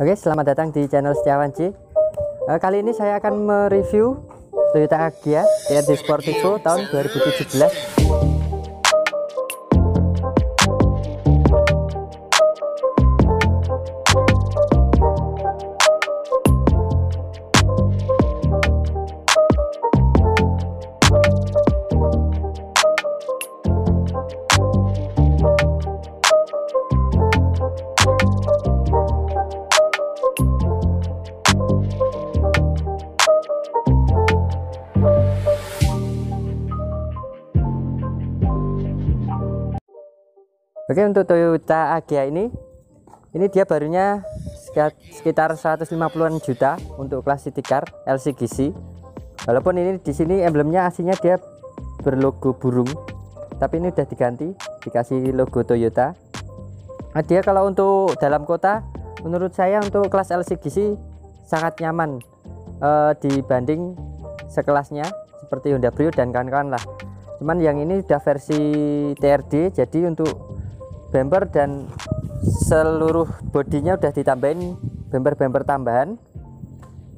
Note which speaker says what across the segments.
Speaker 1: Oke, selamat datang di channel Setiawan J. Kali ini saya akan mereview Toyota Agya TRD Sportivo tahun 2017. Oke, untuk Toyota Agya ini dia barunya sekitar 150-an juta untuk kelas city car LCGC. Walaupun ini di sini emblemnya aslinya dia berlogo burung, tapi ini udah diganti, dikasih logo Toyota. Nah, dia kalau untuk dalam kota menurut saya untuk kelas LCGC sangat nyaman dibanding sekelasnya seperti Honda Brio dan kawan-kawan lah. Cuman yang ini udah versi TRD, jadi untuk bumper dan seluruh bodinya udah ditambahin bumper tambahan.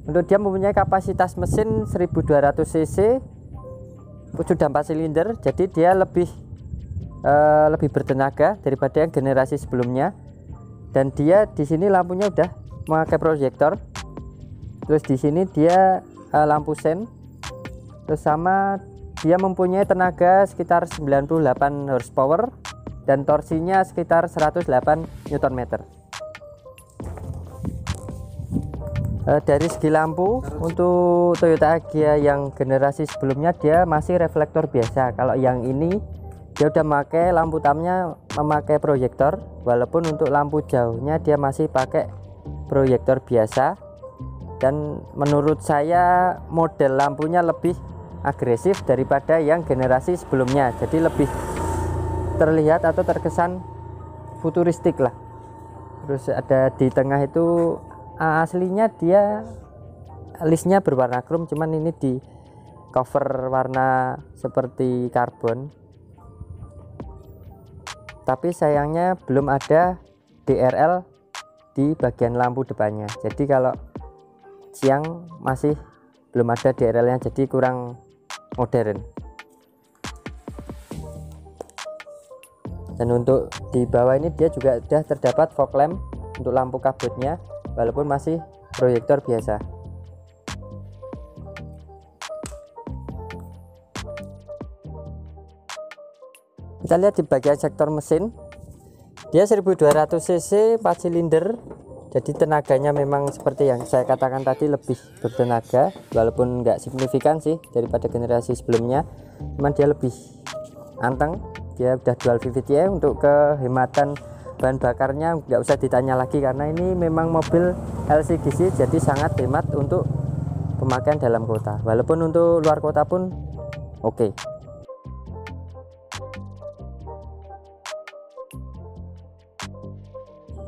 Speaker 1: Untuk dia mempunyai kapasitas mesin 1200 cc, sudah 4 silinder, jadi dia lebih bertenaga daripada yang generasi sebelumnya. Dan dia di sini lampunya udah memakai proyektor. Terus di sini dia lampu sen. Terus sama dia mempunyai tenaga sekitar 98 horsepower dan torsinya sekitar 108 Nm. Dari segi lampu untuk Toyota Agya yang generasi sebelumnya dia masih reflektor biasa. Kalau yang ini dia udah memakai lampu utamanya memakai proyektor, walaupun untuk lampu jauhnya dia masih pakai proyektor biasa. Dan menurut saya model lampunya lebih agresif daripada yang generasi sebelumnya, jadi lebih terlihat atau terkesan futuristik lah. Terus ada di tengah itu aslinya dia listnya berwarna chrome, cuman ini di cover warna seperti karbon. Tapi sayangnya belum ada DRL di bagian lampu depannya, jadi kalau siang masih belum ada DRL nya, jadi kurang modern. Dan untuk di bawah ini dia juga sudah terdapat fog lamp untuk lampu kabutnya, walaupun masih proyektor biasa. Kita lihat di bagian sektor mesin, dia 1200 cc 4 silinder, jadi tenaganya memang seperti yang saya katakan tadi lebih bertenaga, walaupun nggak signifikan sih daripada generasi sebelumnya, cuman dia lebih anteng. Dia udah dual VVT-nya. Untuk kehematan bahan bakarnya nggak usah ditanya lagi, karena ini memang mobil LCGC, jadi sangat hemat untuk pemakaian dalam kota, walaupun untuk luar kota pun oke.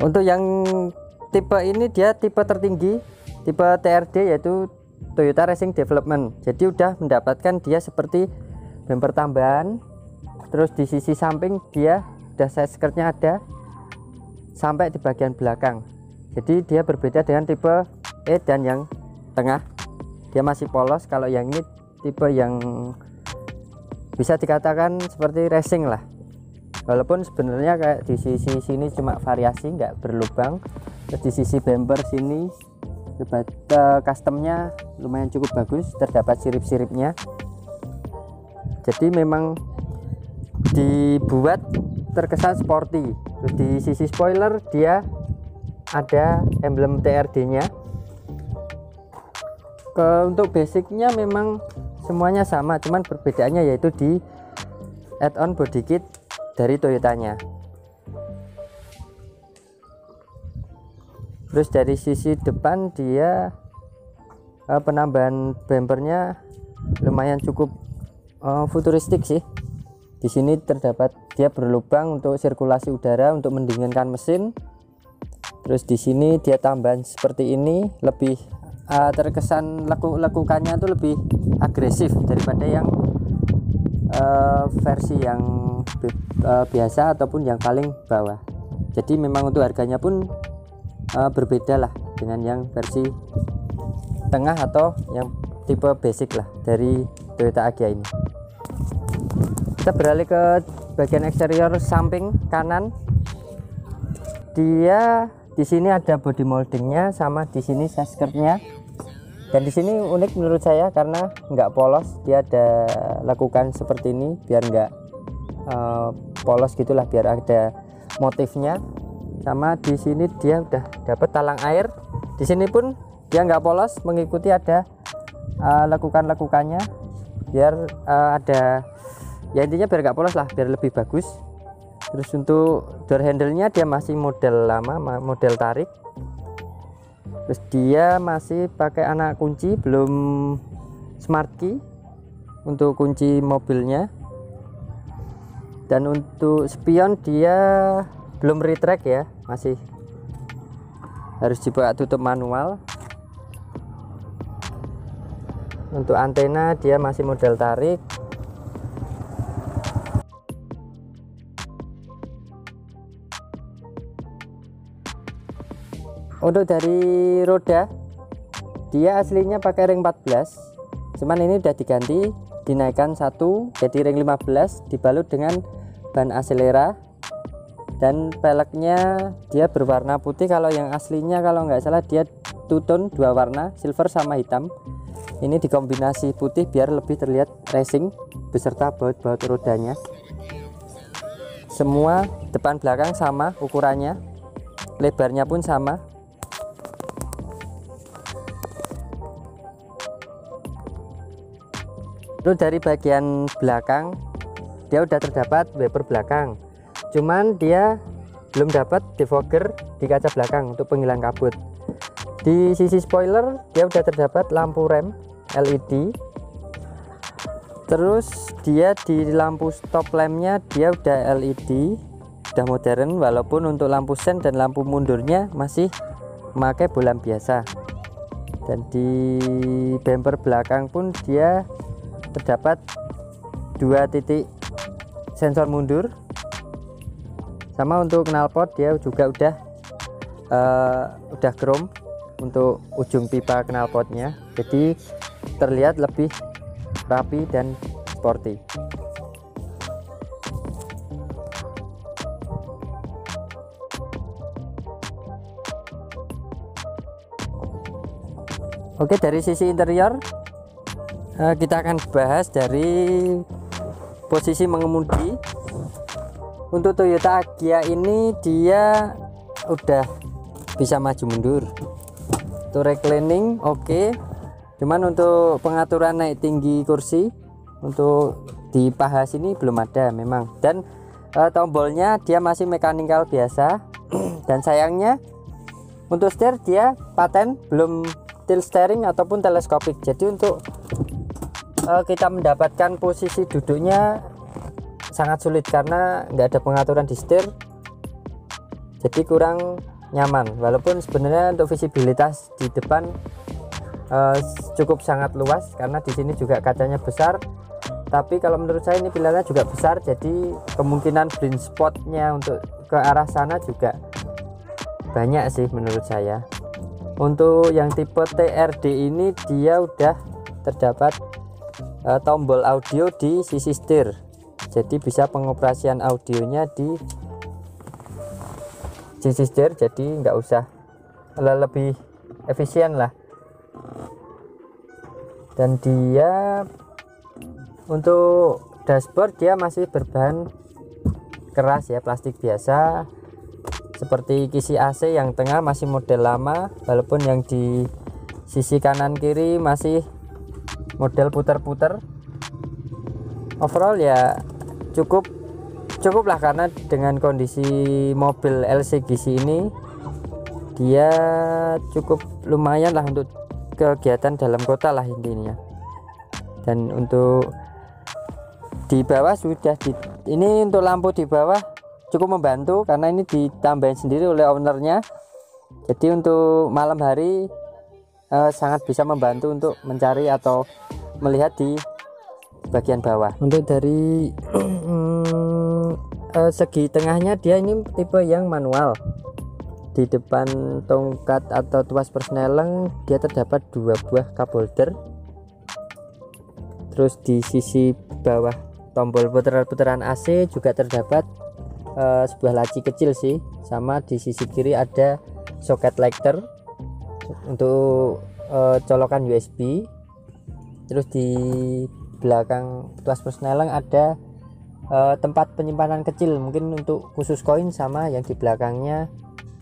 Speaker 1: Untuk yang tipe ini dia tipe tertinggi, tipe TRD, yaitu Toyota Racing Development. Jadi udah mendapatkan dia seperti bumper tambahan. Terus di sisi samping dia udah side skirtnya ada sampai di bagian belakang. Jadi dia berbeda dengan tipe E dan yang tengah, dia masih polos. Kalau yang ini tipe yang bisa dikatakan seperti racing lah, walaupun sebenarnya kayak di sisi sini cuma variasi, nggak berlubang. Terus di sisi bumper sini customnya lumayan cukup bagus, terdapat sirip-siripnya, jadi memang dibuat terkesan sporty. Terus di sisi spoiler dia ada emblem TRD nya. Untuk basicnya memang semuanya sama, cuman perbedaannya yaitu di add-on body kit dari Toyotanya. Terus dari sisi depan dia penambahan bumpernya lumayan cukup futuristik sih. Di sini terdapat dia berlubang untuk sirkulasi udara untuk mendinginkan mesin. Terus di sini dia tambahan seperti ini, lebih terkesan lekukannya itu lebih agresif daripada yang versi yang biasa ataupun yang paling bawah. Jadi memang untuk harganya pun berbeda lah dengan yang versi tengah atau yang tipe basic lah dari Toyota Agya ini. Kita beralih ke bagian eksterior samping kanan. Dia di sini ada body moldingnya, sama di sini skirtnya. Dan di sini unik menurut saya karena nggak polos, dia ada lakukan seperti ini biar nggak polos gitulah, biar ada motifnya. Sama di sini dia udah dapat talang air. Di sini pun dia nggak polos, mengikuti ada lekukan-lekukannya biar ada, ya intinya biar nggak polos lah, biar lebih bagus. Terus untuk door handle-nya dia masih model lama, model tarik. Terus dia masih pakai anak kunci, belum smart key untuk kunci mobilnya. Dan untuk spion dia belum retract ya, masih harus dibuka tutup manual. Untuk antena dia masih model tarik. Untuk dari roda, dia aslinya pakai ring 14, cuman ini udah diganti, dinaikkan satu jadi ring 15, dibalut dengan ban Acelera. Dan peleknya dia berwarna putih. Kalau yang aslinya kalau nggak salah dia two tone, dua warna, silver sama hitam. Ini dikombinasi putih biar lebih terlihat racing beserta baut-baut rodanya. Semua depan belakang sama ukurannya, lebarnya pun sama. Terus dari bagian belakang dia udah terdapat wiper belakang, cuman dia belum dapat defogger di kaca belakang untuk penghilang kabut. Di sisi spoiler dia udah terdapat lampu rem LED. Terus dia di lampu stop lampnya dia udah LED, udah modern, walaupun untuk lampu sen dan lampu mundurnya masih memakai bolam biasa. Dan di bumper belakang pun dia terdapat 2 titik sensor mundur. Sama untuk knalpot dia juga udah chrome untuk ujung pipa knalpotnya, jadi terlihat lebih rapi dan sporty. Oke, dari sisi interior kita akan bahas dari posisi mengemudi. Untuk Toyota Agya ini dia udah bisa maju mundur. Untuk reclining oke. Cuman untuk pengaturan naik tinggi kursi untuk di paha sini belum ada memang. Dan tombolnya dia masih mechanical biasa. Dan sayangnya untuk setir dia paten, belum tilt steering ataupun teleskopik. Jadi untuk kita mendapatkan posisi duduknya sangat sulit karena nggak ada pengaturan di setir, jadi kurang nyaman. Walaupun sebenarnya untuk visibilitas di depan cukup sangat luas karena di sini juga kacanya besar. Tapi kalau menurut saya ini pilihannya juga besar, jadi kemungkinan blind spotnya untuk ke arah sana juga banyak sih menurut saya. Untuk yang tipe TRD ini dia udah terdapat tombol audio di sisi setir, jadi bisa pengoperasian audionya di sisi setir, jadi nggak usah, lebih efisien lah. Dan dia untuk dashboard dia masih berbahan keras ya, plastik biasa. Seperti kisi AC yang tengah masih model lama, walaupun yang di sisi kanan kiri masih model putar-putar. Overall ya cukup lah, karena dengan kondisi mobil LCGC ini dia cukup lumayan lah untuk kegiatan dalam kota lah intinya. Dan untuk di bawah sudah ini untuk lampu di bawah cukup membantu karena ini ditambahin sendiri oleh ownernya, jadi untuk malam hari sangat bisa membantu untuk mencari atau melihat di bagian bawah. Untuk dari segi tengahnya dia ini tipe yang manual, di depan tongkat atau tuas persneleng dia terdapat 2 buah cup holder. Terus di sisi bawah tombol puteran AC juga terdapat sebuah laci kecil sih, sama di sisi kiri ada soket lighter untuk colokan USB. Terus di belakang tuas persneleng ada tempat penyimpanan kecil, mungkin untuk khusus koin, sama yang di belakangnya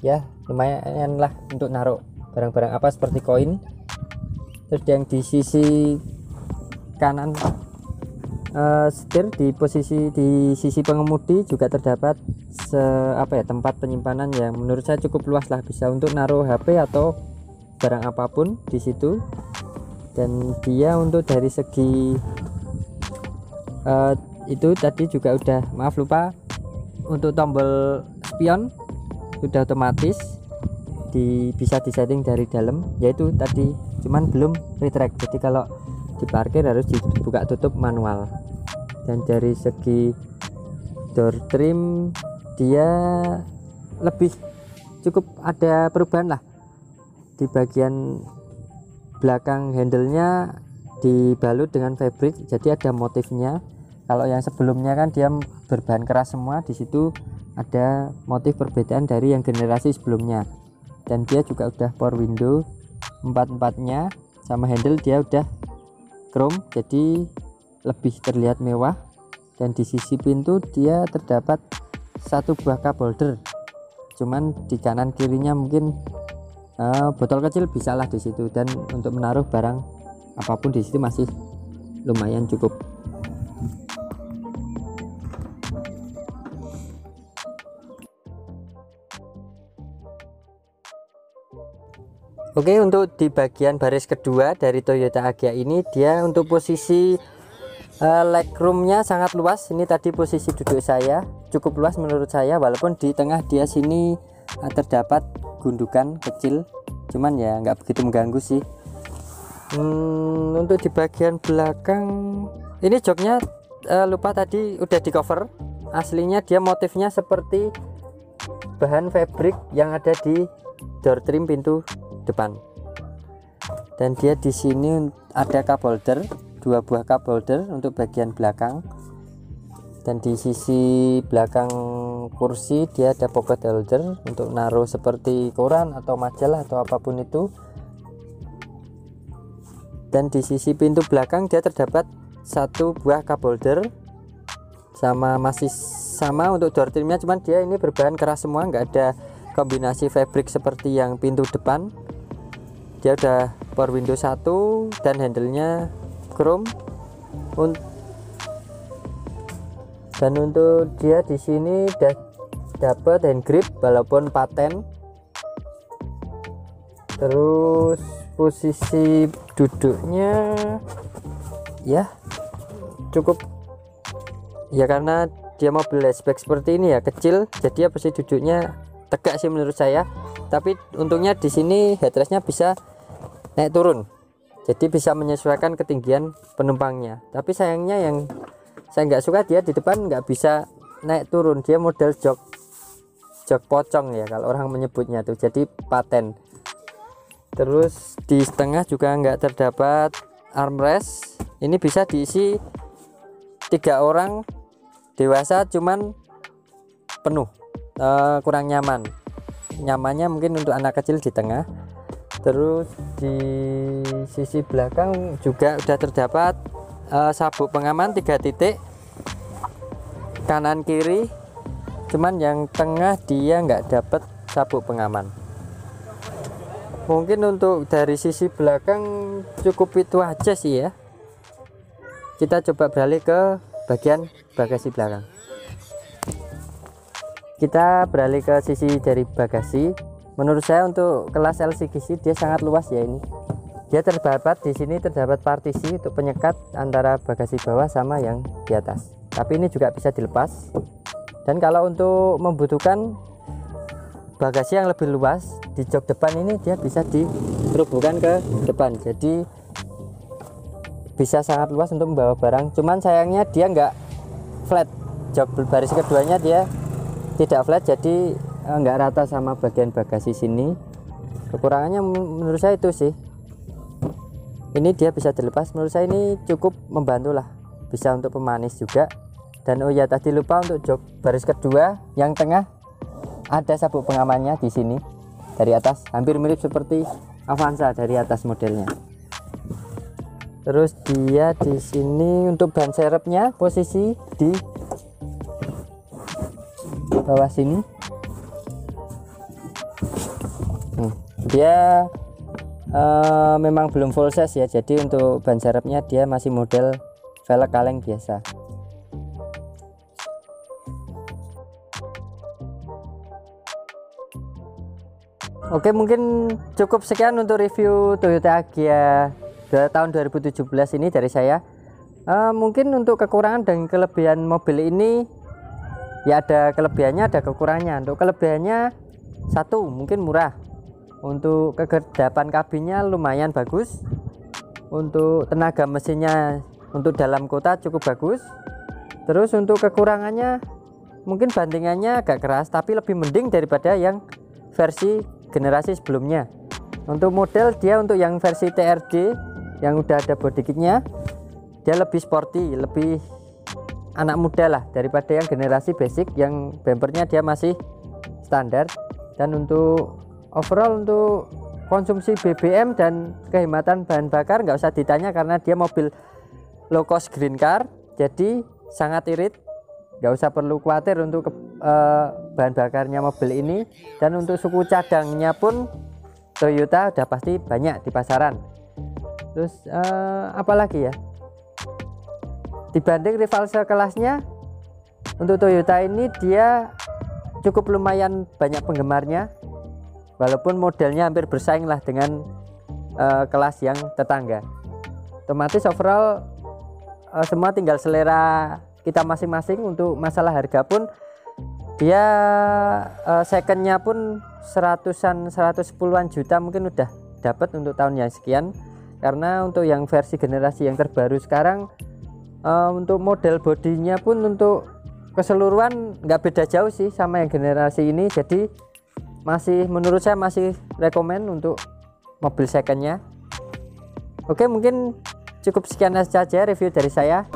Speaker 1: ya lumayan lah untuk naruh barang-barang apa seperti koin. Terus yang di sisi kanan setir di sisi pengemudi juga terdapat tempat penyimpanan yang menurut saya cukup luas lah, bisa untuk naruh HP atau barang apapun di situ. Dan dia untuk dari segi itu tadi juga udah, maaf lupa, untuk tombol spion sudah otomatis bisa disetting dari dalam, yaitu tadi, cuman belum retract, jadi kalau diparkir harus dibuka tutup manual. Dan dari segi door trim dia lebih cukup ada perubahan lah, di bagian belakang handle-nya dibalut dengan fabric, jadi ada motifnya. Kalau yang sebelumnya kan dia berbahan keras semua, di situ ada motif perbedaan dari yang generasi sebelumnya. Dan dia juga udah power window 4-4-nya, sama handle dia udah chrome, jadi lebih terlihat mewah. Dan di sisi pintu dia terdapat 1 buah cup holder, cuman di kanan kirinya mungkin botol kecil bisa lah di situ, dan untuk menaruh barang apapun di situ masih lumayan cukup. Oke, untuk di bagian baris kedua dari Toyota Agya ini, dia untuk posisi legroomnya sangat luas. Ini tadi posisi duduk saya cukup luas menurut saya, walaupun di tengah dia sini terdapat gundukan kecil, cuman ya nggak begitu mengganggu sih. Untuk di bagian belakang ini joknya lupa tadi udah di cover. Aslinya dia motifnya seperti bahan fabric yang ada di door trim pintu depan. Dan dia di sini ada cup holder, 2 buah cup holder untuk bagian belakang. Dan di sisi belakang kursi dia ada pocket holder untuk naruh seperti koran atau majalah atau apapun itu. Dan di sisi pintu belakang dia terdapat 1 buah cup holder, masih sama untuk door trimnya, cuman dia ini berbahan keras semua, nggak ada kombinasi fabric seperti yang pintu depan. Dia udah power window 1 dan handle-nya chrome. Dan untuk dia di sini dapat hand grip walaupun paten. Terus posisi duduknya ya cukup ya, karena dia mobil hatchback seperti ini ya, kecil, jadi ya posisi duduknya tegak sih menurut saya. Tapi untungnya di sini headrestnya bisa naik turun, jadi bisa menyesuaikan ketinggian penumpangnya. Tapi sayangnya yang saya nggak suka, dia di depan nggak bisa naik turun, dia model jok pocong ya kalau orang menyebutnya tuh, jadi paten. Terus di tengah juga nggak terdapat armrest. Ini bisa diisi 3 orang dewasa, cuman penuh, kurang nyamannya mungkin untuk anak kecil di tengah. Terus di sisi belakang juga udah terdapat sabuk pengaman 3 titik kanan kiri, cuman yang tengah dia nggak dapat sabuk pengaman. Mungkin untuk dari sisi belakang cukup itu aja sih ya. Kita coba beralih ke bagian bagasi belakang. Kita beralih ke sisi dari bagasi. Menurut saya untuk kelas LCGC dia sangat luas ya. Ini dia terdapat di sini terdapat partisi untuk penyekat antara bagasi bawah sama yang di atas, tapi ini juga bisa dilepas. Dan kalau untuk membutuhkan bagasi yang lebih luas, di jok depan ini dia bisa dirubuhkan ke depan, jadi bisa sangat luas untuk membawa barang. Cuman sayangnya dia nggak flat, jok baris keduanya dia tidak flat, jadi nggak rata sama bagian bagasi sini. Kekurangannya menurut saya itu sih. Ini dia bisa dilepas, menurut saya ini cukup membantu lah, bisa untuk pemanis juga. Dan oh ya, tadi lupa untuk jok baris kedua yang tengah ada sabuk pengamannya di sini dari atas, hampir mirip seperti Avanza dari atas modelnya. Terus dia di sini untuk ban serepnya posisi di bawah sini. Dia memang belum full size ya, jadi untuk ban serepnya dia masih model velg kaleng biasa. Oke, mungkin cukup sekian untuk review Toyota Agya tahun 2017 ini dari saya. Mungkin untuk kekurangan dan kelebihan mobil ini ya, ada kelebihannya ada kekurangannya. Untuk kelebihannya, satu, mungkin murah. Untuk kegedapan kabinnya lumayan bagus. Untuk tenaga mesinnya untuk dalam kota cukup bagus. Terus untuk kekurangannya mungkin bandingannya agak keras, tapi lebih mending daripada yang versi generasi sebelumnya. Untuk model dia, untuk yang versi TRD yang udah ada body kitnya, dia lebih sporty, lebih anak muda lah daripada yang generasi basic yang bumpernya dia masih standar. Dan untuk overall untuk konsumsi BBM dan kehematan bahan bakar nggak usah ditanya, karena dia mobil low cost green car, jadi sangat irit, nggak usah perlu khawatir untuk bahan bakarnya mobil ini. Dan untuk suku cadangnya pun Toyota udah pasti banyak di pasaran. Terus apalagi ya, dibanding rival sekelasnya, untuk Toyota ini dia cukup lumayan banyak penggemarnya, walaupun modelnya hampir bersaing lah dengan kelas yang tetangga. Otomatis overall semua tinggal selera kita masing-masing. Untuk masalah harga pun dia secondnya pun 110-an juta mungkin udah dapat untuk tahun yang sekian. Karena untuk yang versi generasi yang terbaru sekarang, untuk model bodinya pun untuk keseluruhan nggak beda jauh sih sama yang generasi ini. Jadi masih, menurut saya masih rekomen untuk mobil secondnya. Oke, mungkin cukup sekian saja review dari saya.